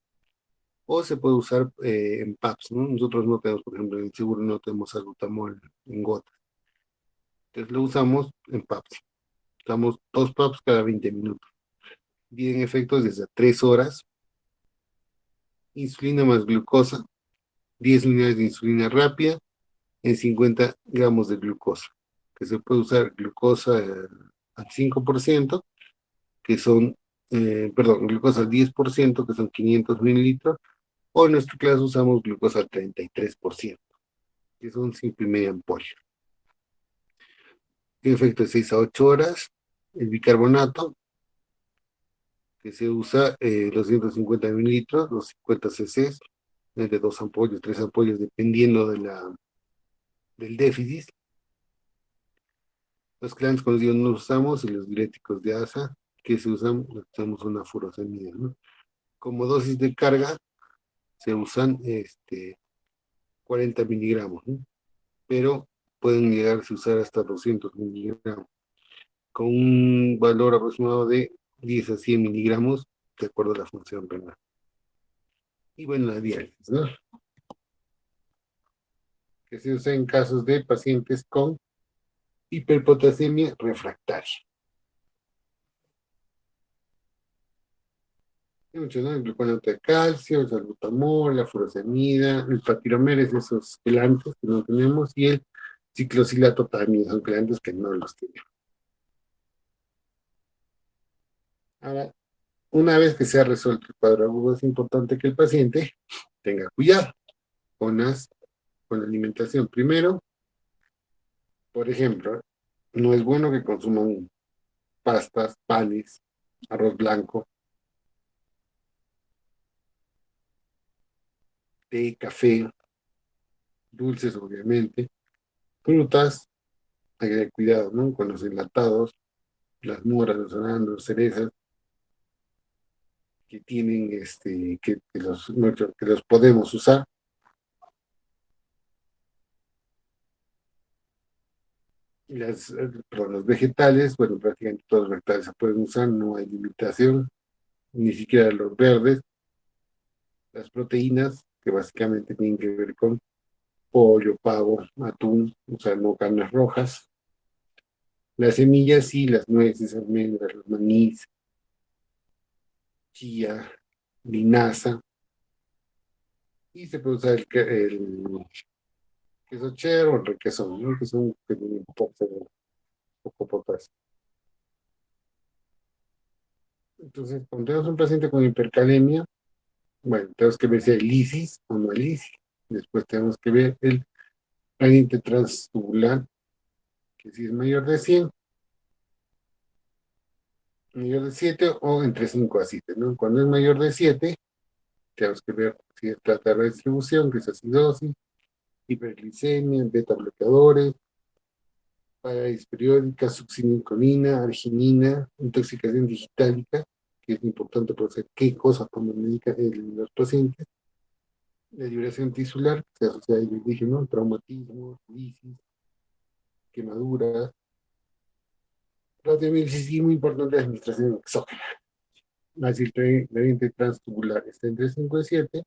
o se puede usar en PAPs, ¿no? Nosotros no tenemos, por ejemplo, en el seguro no tenemos salbutamol en gotas. Entonces lo usamos en PAPs. Usamos 2 PAPs cada 20 minutos. Tienen efectos desde 3 horas. Insulina más glucosa, 10 unidades de insulina rápida en 50 gramos de glucosa, que se puede usar glucosa al 5%, que son, perdón, glucosa al 10%, que son 500 mililitros, o en nuestro caso usamos glucosa al 33%, que son 5,5 ampollas. Tiene efecto de 6 a 8 horas. El bicarbonato, que se usa los 150 mililitros, los 50 cc, de 2 ampollas, 3 ampollas, dependiendo del déficit. Los clans conocidos no los usamos y los diuréticos de ASA que se usan, usamos una furosemida, ¿no? Como dosis de carga se usan 40 miligramos, ¿no? Pero pueden llegar a usar hasta 200 miligramos, con un valor aproximado de 10 a 100 miligramos, de acuerdo a la función renal. Y bueno, la diálisis, ¿no? Que se usa en casos de pacientes con hiperpotasemia refractaria. Hay muchos, ¿no? El gluconato de calcio, el salbutamol, la furosemida, el patiromer, esos quelantes que no tenemos, y el ciclosilato también son quelantes que no los tenemos. Ahora, una vez que se ha resuelto el cuadro agudo, es importante que el paciente tenga cuidado con la alimentación. Primero, por ejemplo, no es bueno que consuman pastas, panes, arroz blanco, té, café, dulces, obviamente, frutas. Hay que tener cuidado, ¿no? Con los enlatados, las moras, los arándanos, cerezas, que tienen, que los podemos usar. Pero los vegetales, bueno, prácticamente todos los vegetales se pueden usar, no hay limitación, ni siquiera los verdes. Las proteínas, que básicamente tienen que ver con pollo, pavo, atún, o sea, no carnes rojas. Las semillas sí, las nueces, almendras, los manís, chía, linaza, y se puede usar el queso cheddar o el requesón, ¿no? Que son que tienen poco potasio. Entonces, cuando tenemos un paciente con hipercalemia, bueno, tenemos que ver si hay lisis o no hay lisis. Después tenemos que ver el gradiente transtubular, que si es mayor de 100, mayor de 7 o entre 5 a 7, ¿no? Cuando es mayor de 7, tenemos que ver si es trata de redistribución, que es acidosis, hiperglicemia, beta bloqueadores, parálisis periódica, succinilcolina, arginina, intoxicación digitálica, que es importante por saber qué cosas toman los pacientes, la liberación tisular, que se asocia a ello, dije, ¿no? Traumatismo, lisis, quemaduras, radiomielitis y muy importante la administración exógena. Así el gradiente transtubular está entre 5 y 7.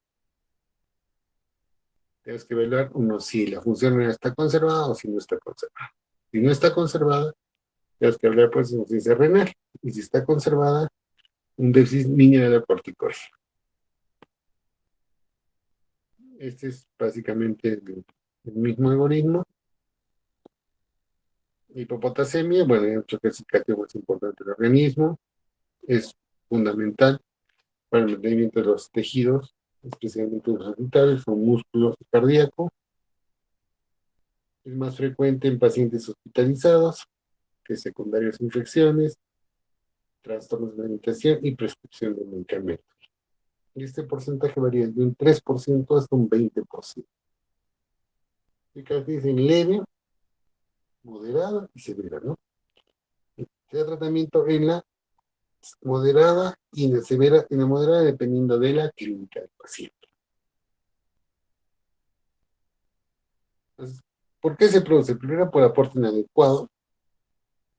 Tienes que evaluar uno si la función renal está conservada o si no está conservada. Si no está conservada, tienes que hablar por insuficiencia renal. Y si está conservada, un déficit mineralocorticoide. Este es básicamente el mismo algoritmo. Hipopotasemia, bueno, hay otro que es el catión más importante del organismo. Es fundamental para el mantenimiento de los tejidos, especialmente los orbitales, son músculos y cardíaco. Es más frecuente en pacientes hospitalizados que secundarias infecciones, trastornos de alimentación y prescripción de medicamentos. Y este porcentaje varía de un 3% hasta un 20%. Se caracteriza en leve, moderada y severa, ¿no? Se da tratamiento en la moderada y en la severa, en la moderada dependiendo de la clínica del paciente. Entonces, ¿por qué se produce? Primero por aporte inadecuado,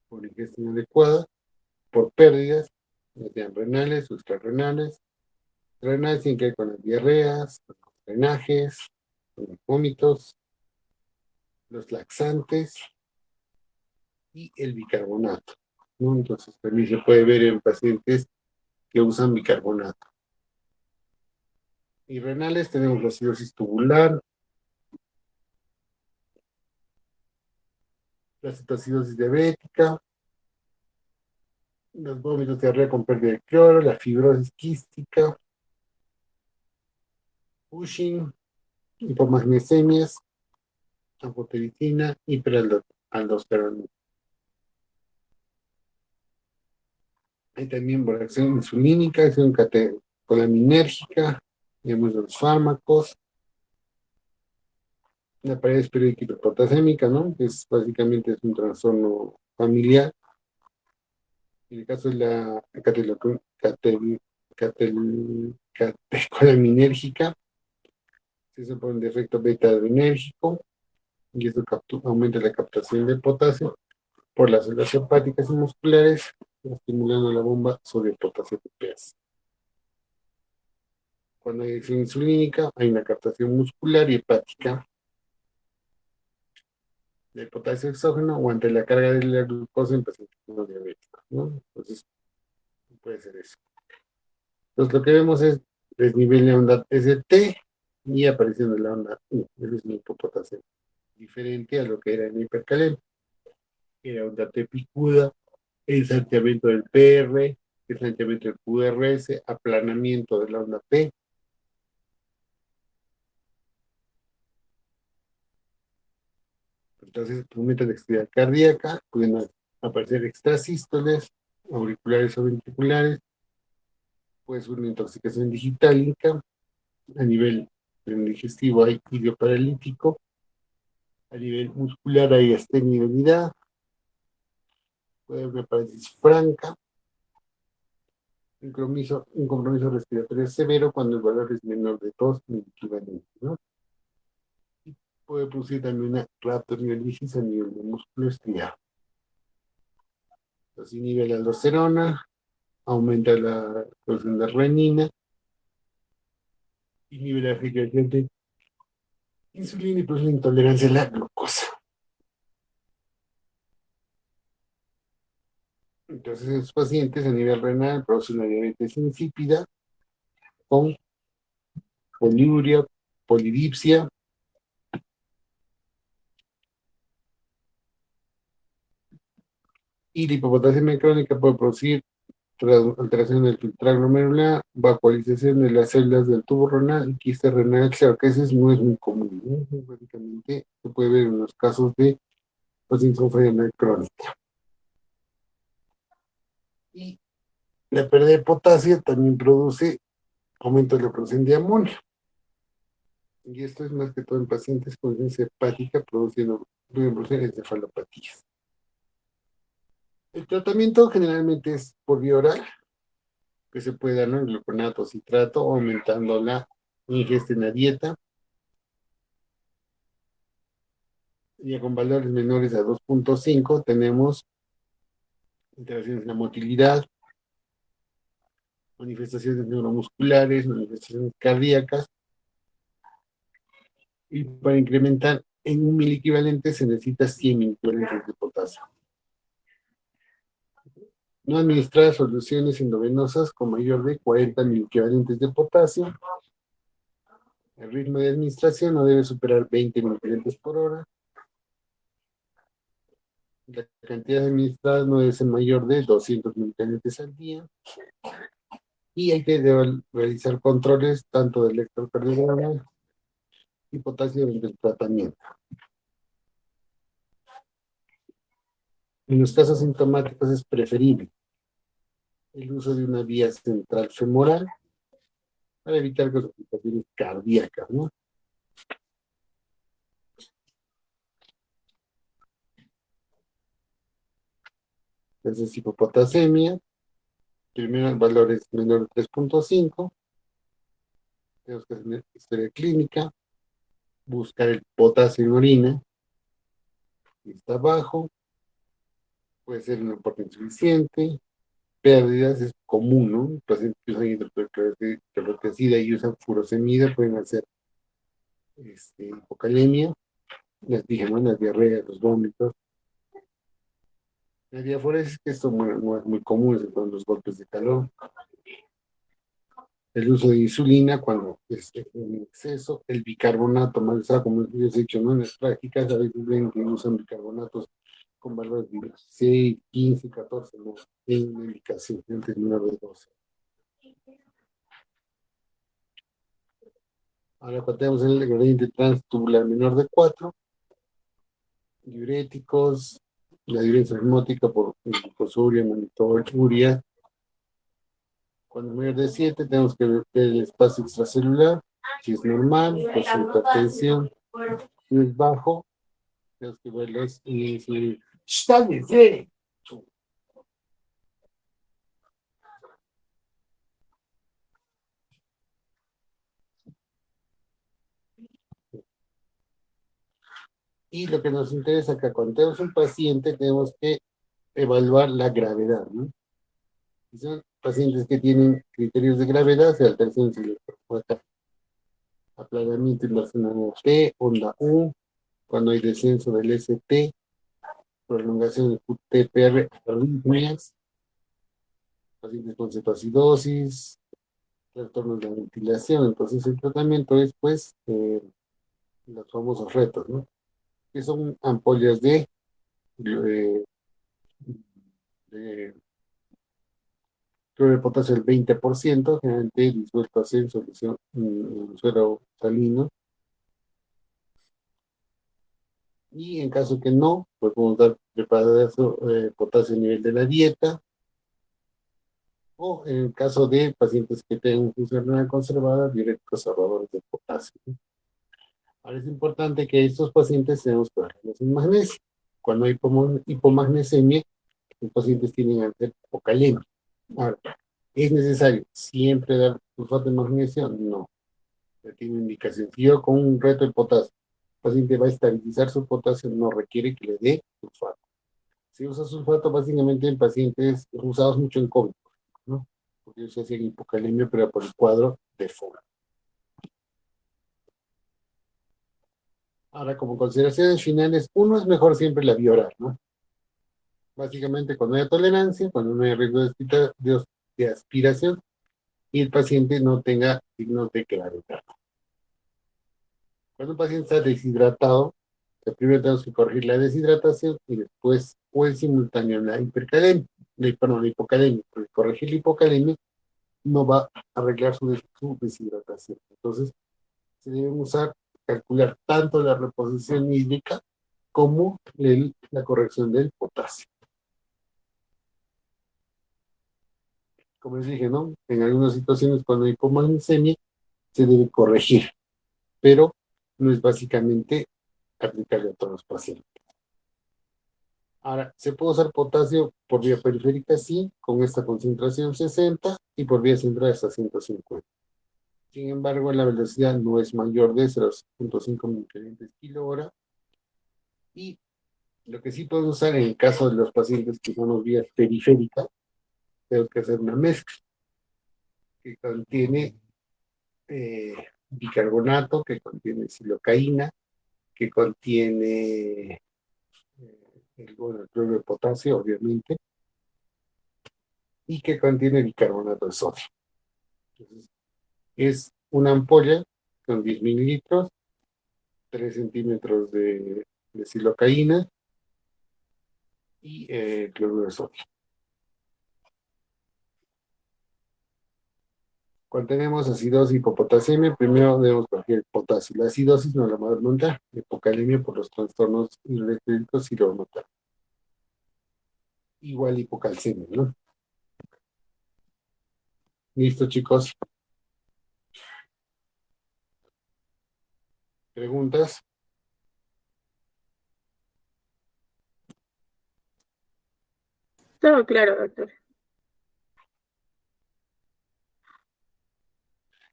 por ingesta inadecuada, por pérdidas, ya sean renales o extrarrenales. Renales tienen que ver con las diarreas, con los drenajes, con los vómitos, los laxantes y el bicarbonato, ¿no? Entonces también se puede ver en pacientes que usan bicarbonato. Y renales tenemos la cirrosis tubular, la cetoacidosis diabética, los vómitos de diarrea con pérdida de cloro, la fibrosis quística, Cushing, hipomagnesemias, anfotericina, hiperaldosterona. Hay también por acción insulínica, acción catecolaminérgica, tenemos los fármacos, la parálisis periódica hiperpotasémica, ¿no? Que es básicamente es un trastorno familiar. En el caso de la catecolaminérgica, se supone un defecto beta-adrenérgico y esto aumenta la captación de potasio por las células hepáticas y musculares, estimulando la bomba sodio-potasio PPase. Cuando hay acción insulínica, hay una captación muscular y hepática de potasio exógeno o ante la carga de la glucosa en pacientes no diabéticos, ¿no? Entonces, puede ser eso. Entonces, lo que vemos es desnivel de onda ST y aparición de la onda U. Ese es mi hipopotasio. Diferente a lo que era en hipercalemia. Era onda T picuda, ensanchamiento del PR, ensanchamiento del QRS, aplanamiento de la onda P. Entonces, aumenta la actividad cardíaca, pueden aparecer extrasístoles, auriculares o ventriculares, puede ser una intoxicación digitálica, a nivel digestivo hay idioparalítico, a nivel muscular hay astenia y debilidad, puede haber una parálisis franca, un compromiso respiratorio severo cuando el valor es menor de 2 equivalente, ¿no? Y puede producir también una raptomielitis a nivel de músculo estriado. Entonces inhibe la aldosterona, aumenta la producción de renina, inhibe la secreción de insulina y produce la intolerancia a la glucosa. Entonces, en los pacientes a nivel renal producen una diabetes insípida con poliuria, polidipsia, y la hipopotasemia crónica puede producir alteración del filtrado glomerular, vacuolización de las células del tubo renal y quiste renal, claro que ese no es muy común, ¿no? Básicamente se puede ver en los casos de pacientes con falla renal crónica. Y la pérdida de potasio también produce aumento de la producción de amonio. Y esto es más que todo en pacientes con insuficiencia hepática produciendo encefalopatías. El tratamiento generalmente es por vía oral, que se puede dar, ¿no? El gluconato, citrato, aumentando la ingesta en la dieta, ya con valores menores a 2,5 tenemos interacciones en la motilidad, manifestaciones neuromusculares, manifestaciones cardíacas, y para incrementar en un miliequivalente se necesita 100 miliequivalentes de potasio. No administrar soluciones endovenosas con mayor de 40 miliequivalentes de potasio. El ritmo de administración no debe superar 20 miliequivalentes por hora. La cantidad administrada no debe ser mayor de 200 mililitros al día. Y hay que realizar controles tanto de electrocardiograma y potasio durante el tratamiento. En los casos sintomáticos es preferible el uso de una vía central femoral para evitar complicaciones cardíacas, ¿no? Entonces, hipopotasemia, primero valores menor de 3,5, tenemos que hacer historia clínica, buscar el potasio en orina, si está bajo, puede ser un aporte insuficiente, pérdidas es común, ¿no? Pacientes que usan hidroxiclorotiazida y usan furosemida pueden hacer hipocalemia, las dije, ¿no? Las diarreas, los vómitos. La diaforesis, que esto no es muy común, es con los golpes de calor. El uso de insulina cuando en exceso, el bicarbonato, mal usado, como les he dicho, ¿no? En las prácticas a veces ven que usan bicarbonatos con valores de 16, 15, 14, no, en una indicación, entre menor de 12. Ahora tenemos el gradiente transtubular menor de 4, diuréticos, la diuresis osmótica por glucosuria, manitoria. Cuando es mayor de 7, tenemos que ver el espacio extracelular, si es normal, pues hipertensión, si es bajo, tenemos que ver los índices. Y lo que nos interesa acá, cuando tenemos un paciente, tenemos que evaluar la gravedad, ¿no? Si son pacientes que tienen criterios de gravedad, se alteración cerebral, aplanamiento inversional T, onda U, cuando hay descenso del ST, prolongación del QTPR, arritmias, pacientes con cetoacidosis, trastornos de la ventilación. Entonces, el tratamiento es, pues, los famosos retos, ¿no? Que son ampollas de, de cloruro de potasio del 20%, generalmente disuelto así en solución en suero salino. Y en caso que no, pues podemos dar preparado potasio a nivel de la dieta. O en el caso de pacientes que tengan función renal conservada, diuréticos ahorradores de potasio. Ahora es importante que estos pacientes tenemos que darles un magnesio. Cuando hay hipomagnesemia, los pacientes tienen que hacer hipocalemia. Ahora, ¿es necesario siempre dar sulfato de magnesio? No. Ya tiene indicación. Si yo con un reto de potasio, el paciente va a estabilizar su potasio, no requiere que le dé sulfato. Se usa sulfato básicamente en pacientes usados mucho en COVID, ¿no? Porque ellos hacían hipocalemia, pero por el cuadro de FOA. Ahora, como consideraciones finales, uno es mejor siempre la vía oral, ¿no? Básicamente cuando haya tolerancia, cuando no haya riesgo de aspiración y el paciente no tenga signos de gravedad. Cuando un paciente está deshidratado, primero tenemos que corregir la deshidratación y después, o en simultáneo, la hipercalemia, la hipocalemia, porque corregir la hipocalemia no va a arreglar su deshidratación. Entonces, se debe usar, calcular tanto la reposición hídrica como la corrección del potasio. Como les dije, ¿no? En algunas situaciones cuando hay hipomagnesemia se debe corregir, pero no es básicamente aplicable a todos los pacientes. Ahora, ¿se puede usar potasio por vía periférica? Sí, con esta concentración 60 y por vía central hasta 150. Sin embargo, la velocidad no es mayor de 0,5 microamperes kilo hora. Y lo que sí puedo usar en el caso de los pacientes que son vías periféricas, tengo que hacer una mezcla que contiene bicarbonato, que contiene silocaína, que contiene bueno, el cloruro de potasio, obviamente, y que contiene bicarbonato de sodio. Entonces, es una ampolla con 10 mililitros, 3 centímetros de silocaína y cloruro de sodio. Cuando tenemos acidosis y hipopotasemia, primero debemos corregir el potasio. La acidosis no la vamos a montar, hipocalemia por los trastornos eléctricos y lo notar. Igual hipocalcemia, ¿no? Listo, chicos. ¿Preguntas? Todo claro, doctor.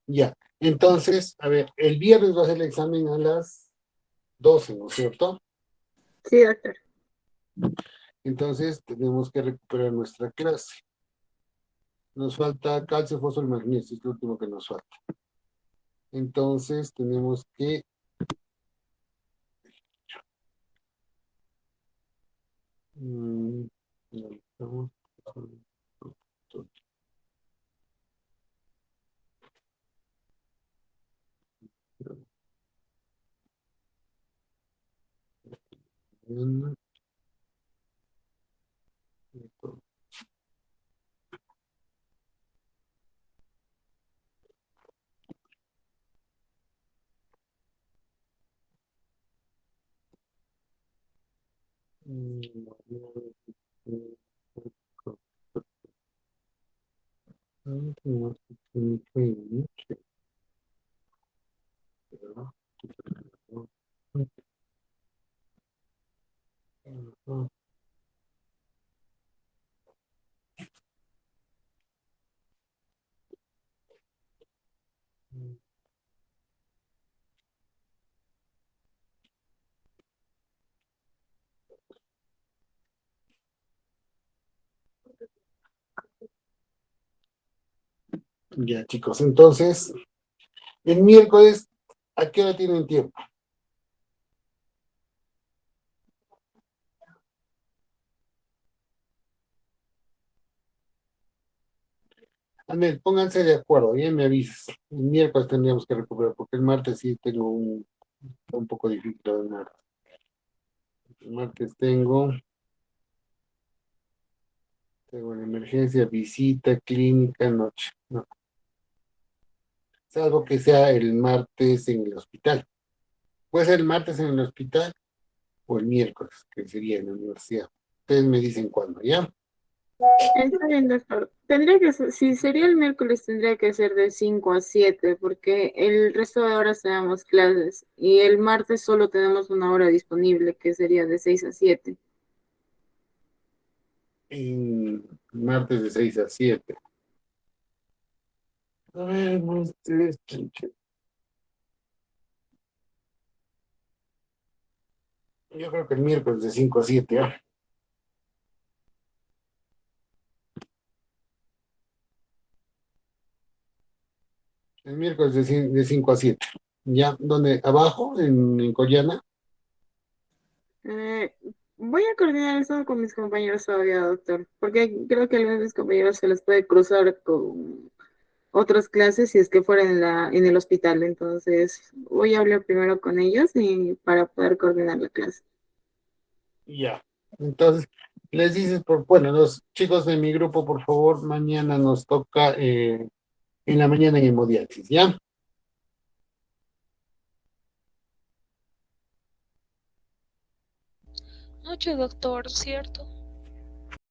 Ya. Entonces, a ver, el viernes va a ser el examen a las 12, ¿no es cierto? Sí, doctor. Entonces, tenemos que recuperar nuestra clase. Nos falta calcio, fósforo y magnesio, es lo último que nos falta. Entonces, tenemos que... Mm, no, Ya, chicos, entonces, el miércoles, ¿a qué hora tienen tiempo? A ver, pónganse de acuerdo, ya me avisas. El miércoles tendríamos que recuperar, porque el martes sí tengo un poco difícil el martes. El martes tengo una emergencia, visita, clínica, noche. No, salvo que sea el martes en el hospital. Puede ser el martes en el hospital o el miércoles, que sería en la universidad. Ustedes me dicen cuándo, ¿ya? Está bien, doctor. Tendría que ser, si sería el miércoles, tendría que ser de 5 a 7, porque el resto de horas tenemos clases y el martes solo tenemos una hora disponible, que sería de 6 a 7. En martes de 6 a 7. A ver, martes, yo creo que el miércoles de 5 a 7, ¿ah? El miércoles de 5 a 7. ¿Ya? ¿Dónde? ¿Abajo? ¿En Collana? Eh, Voy a coordinar eso con mis compañeros todavía, doctor, porque creo que a algunos de mis compañeros se les puede cruzar con otras clases si es que fuera en el hospital. Entonces, voy a hablar primero con ellos y para poder coordinar la clase. Ya. Entonces, les dices, bueno, los chicos de mi grupo, por favor, mañana nos toca en la mañana en hemodiálisis, ¿ya? Noche, doctor, ¿cierto?